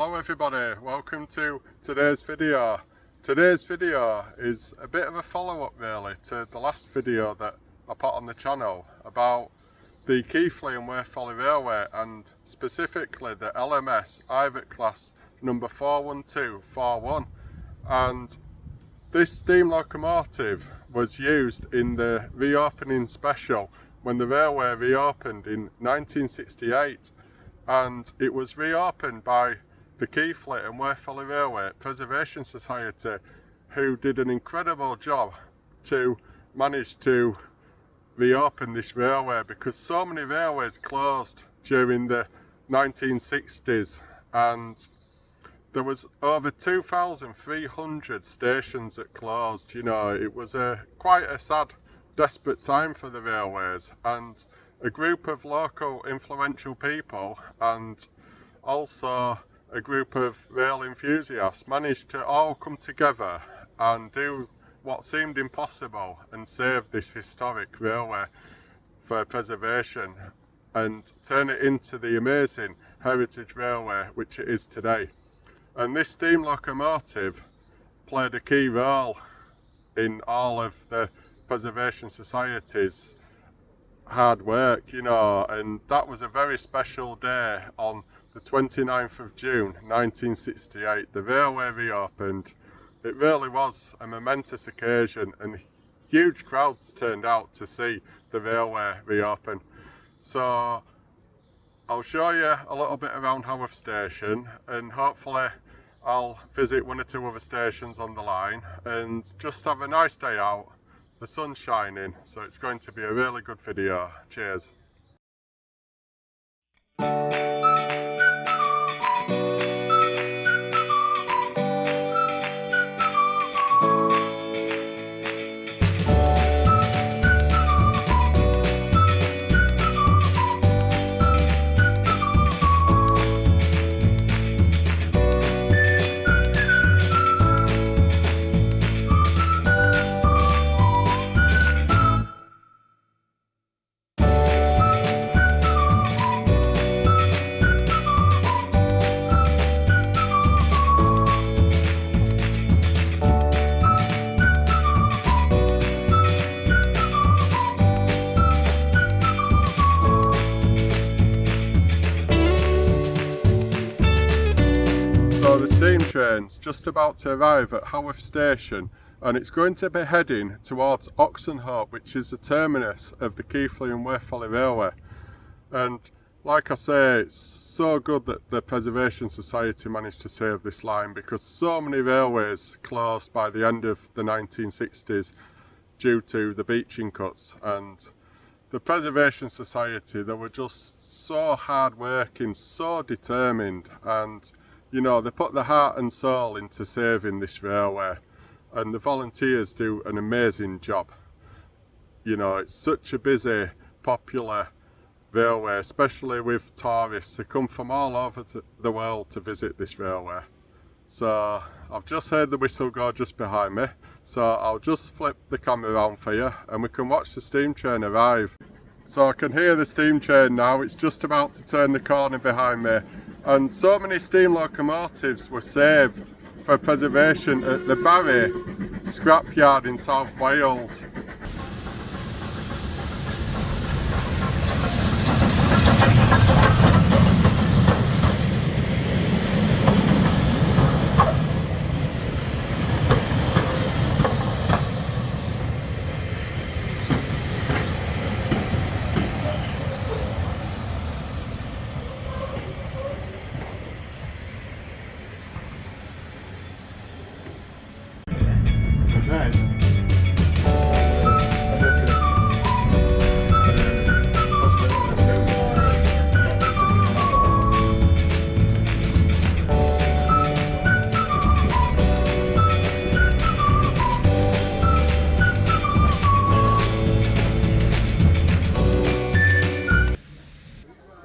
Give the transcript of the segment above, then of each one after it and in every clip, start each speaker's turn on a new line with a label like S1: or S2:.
S1: Hello everybody, welcome to today's video. Today's video is a bit of a follow-up really to the last video that I put on the channel about the Keighley and Wear Folly Railway, and specifically the LMS Iveck class number 41241. And this steam locomotive was used in the reopening special when the railway reopened in 1968, and it was reopened by the Keighley and Wear Folly Railway Preservation Society, who did an incredible job to manage to reopen this railway, because so many railways closed during the 1960s, and there was over 2,300 stations that closed. You know, it was quite a sad, desperate time for the railways, and a group of local influential people and also a group of rail enthusiasts managed to all come together and do what seemed impossible and save this historic railway for preservation and turn it into the amazing heritage railway which it is today. And this steam locomotive played a key role in all of the Preservation Society's hard work, you know, and that was a very special day on the 29th of June 1968. The railway reopened. It really was a momentous occasion, and huge crowds turned out to see the railway reopen. So I'll show you a little bit around Haworth Station, and hopefully I'll visit one or two other stations on the line and just have a nice day out. The sun's shining, so it's going to be a really good video. Cheers. So the steam train's just about to arrive at Haworth Station, and it's going to be heading towards Oxenhope, which is the terminus of the Keighley and Wear Folly Railway. And like I say, it's so good that the Preservation Society managed to save this line, because so many railways closed by the end of the 1960s due to the beaching cuts. And the Preservation Society, they were just so hard working, so determined, and you know, they put their heart and soul into saving this railway, and the volunteers do an amazing job. You know, it's such a busy, popular railway, especially with tourists who come from all over the world to visit this railway. So I've just heard the whistle go just behind me, so I'll just flip the camera around for you and we can watch the steam train arrive. So I can hear the steam train now. It's just about to turn the corner behind me, and so many steam locomotives were saved for preservation at the Barry scrapyard in South Wales.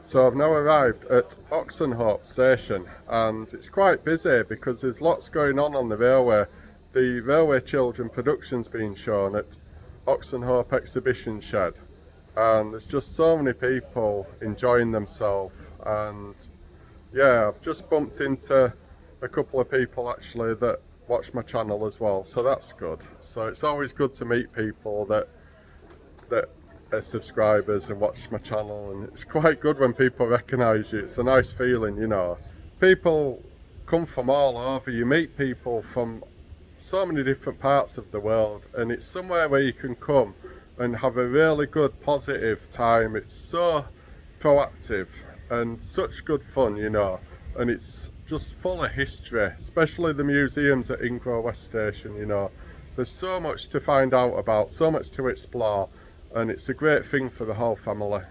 S1: So I've now arrived at Oxenhope Station, and it's quite busy because there's lots going on the railway. The Railway Children production's being shown at Oxenhope Exhibition Shed, and there's just so many people enjoying themselves, and yeah, I've just bumped into a couple of people actually that watch my channel as well, so that's good. So it's always good to meet people that are subscribers and watch my channel, and it's quite good when people recognise you. It's a nice feeling, you know. People come from all over. You meet people from so many different parts of the world, and it's somewhere where you can come and have a really good positive time. It's so proactive and such good fun, you know, and it's just full of history, especially the museums at Ingro West Station, you know. There's so much to find out about, so much to explore, and it's a great thing for the whole family.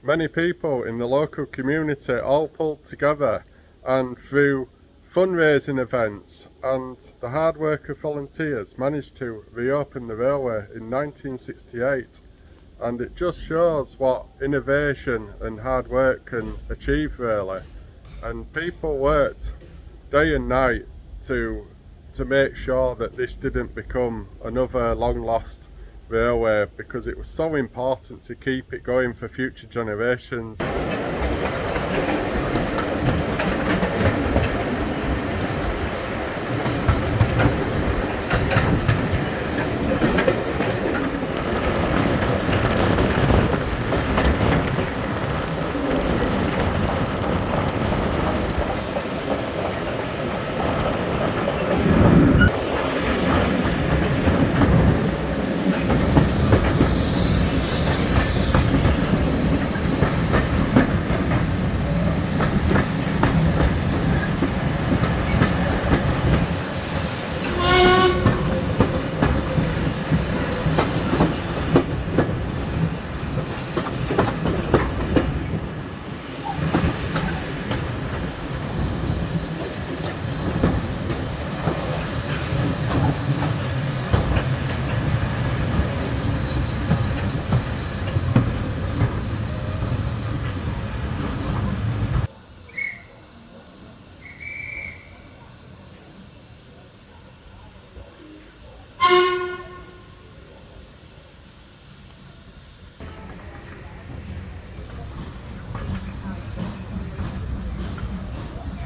S1: Many people in the local community all pulled together, and through fundraising events and the hard work of volunteers managed to reopen the railway in 1968, and it just shows what innovation and hard work can achieve really. And people worked day and night to make sure that this didn't become another long lost railway, because it was so important to keep it going for future generations.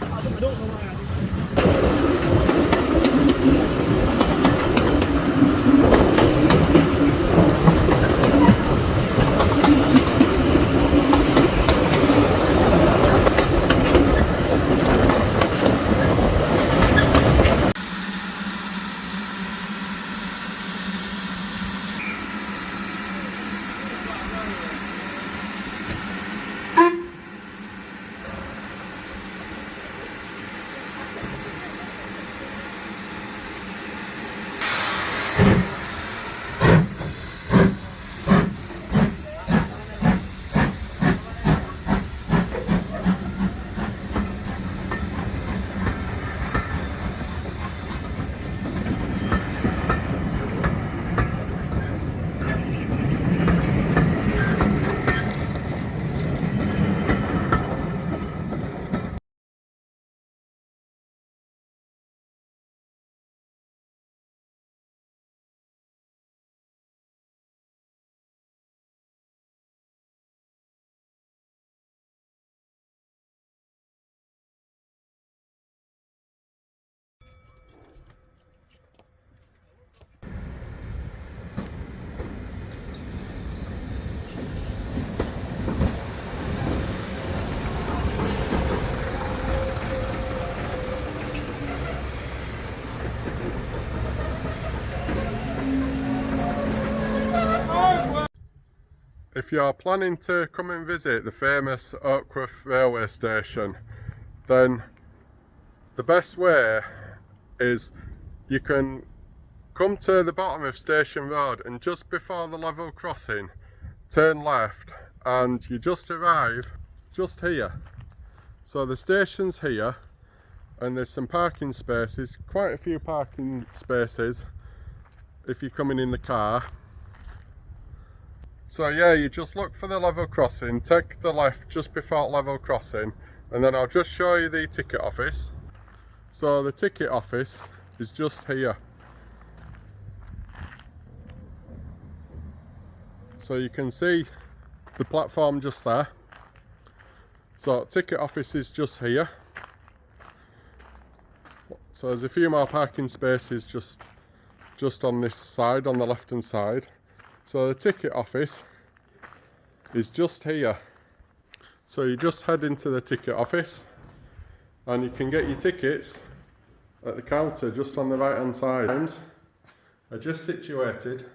S2: I don't know why I
S1: If you're planning to come and visit the famous Oakworth railway station, then the best way is you can come to the bottom of Station Road, and just before the level crossing, turn left and you just arrive just here. So the station's here, and there's some parking spaces, quite a few parking spaces if you're coming in the car. So yeah, you just look for the level crossing, take the left just before level crossing, and then I'll just show you the ticket office. So the ticket office is just here. So you can see the platform just there. So ticket office is just here. So there's a few more parking spaces just on this side, on the left hand side. So the ticket office is just here. So you just head into the ticket office and you can get your tickets at the counter just on the right hand side. Times are just situated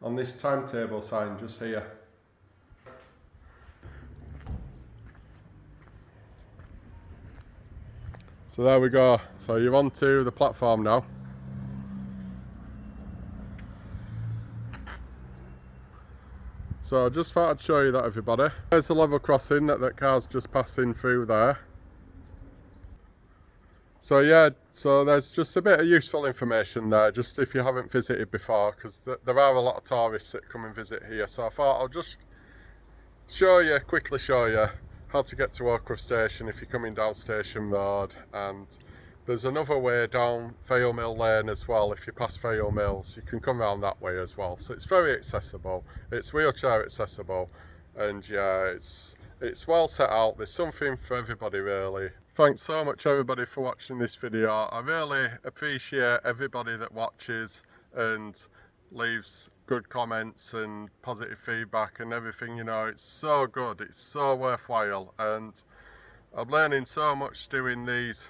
S1: on this timetable sign just here. So there we go. So you're onto the platform now. So I just thought I'd show you that, everybody. There's the level crossing that car's just passing through there. So yeah, so there's just a bit of useful information there, just if you haven't visited before, because there are a lot of tourists that come and visit here. So I thought I'll just quickly show you how to get to Oakworth Station if you're coming down Station Road. And there's another way down Vale Mill Lane as well. If you pass Vale Mills, you can come around that way as well. So it's very accessible. It's wheelchair accessible, and yeah, it's well set out. There's something for everybody, really. Thanks so much, everybody, for watching this video. I really appreciate everybody that watches and leaves good comments and positive feedback and everything. You know, it's so good, it's so worthwhile, and I'm learning so much doing these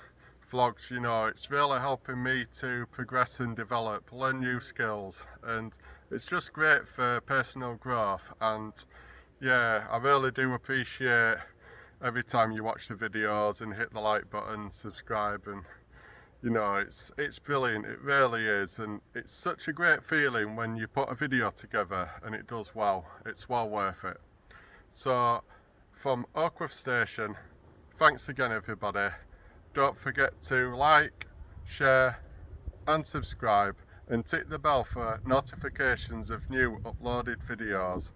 S1: vlogs. You know, it's really helping me to progress and develop, learn new skills, and it's just great for personal growth. And yeah, I really do appreciate every time you watch the videos and hit the like button, subscribe, and you know, it's brilliant, it really is. And it's such a great feeling when you put a video together and it does well. It's well worth it. So from Oakworth Station, thanks again, everybody. Don't forget to like, share and subscribe, and tick the bell for notifications of new uploaded videos.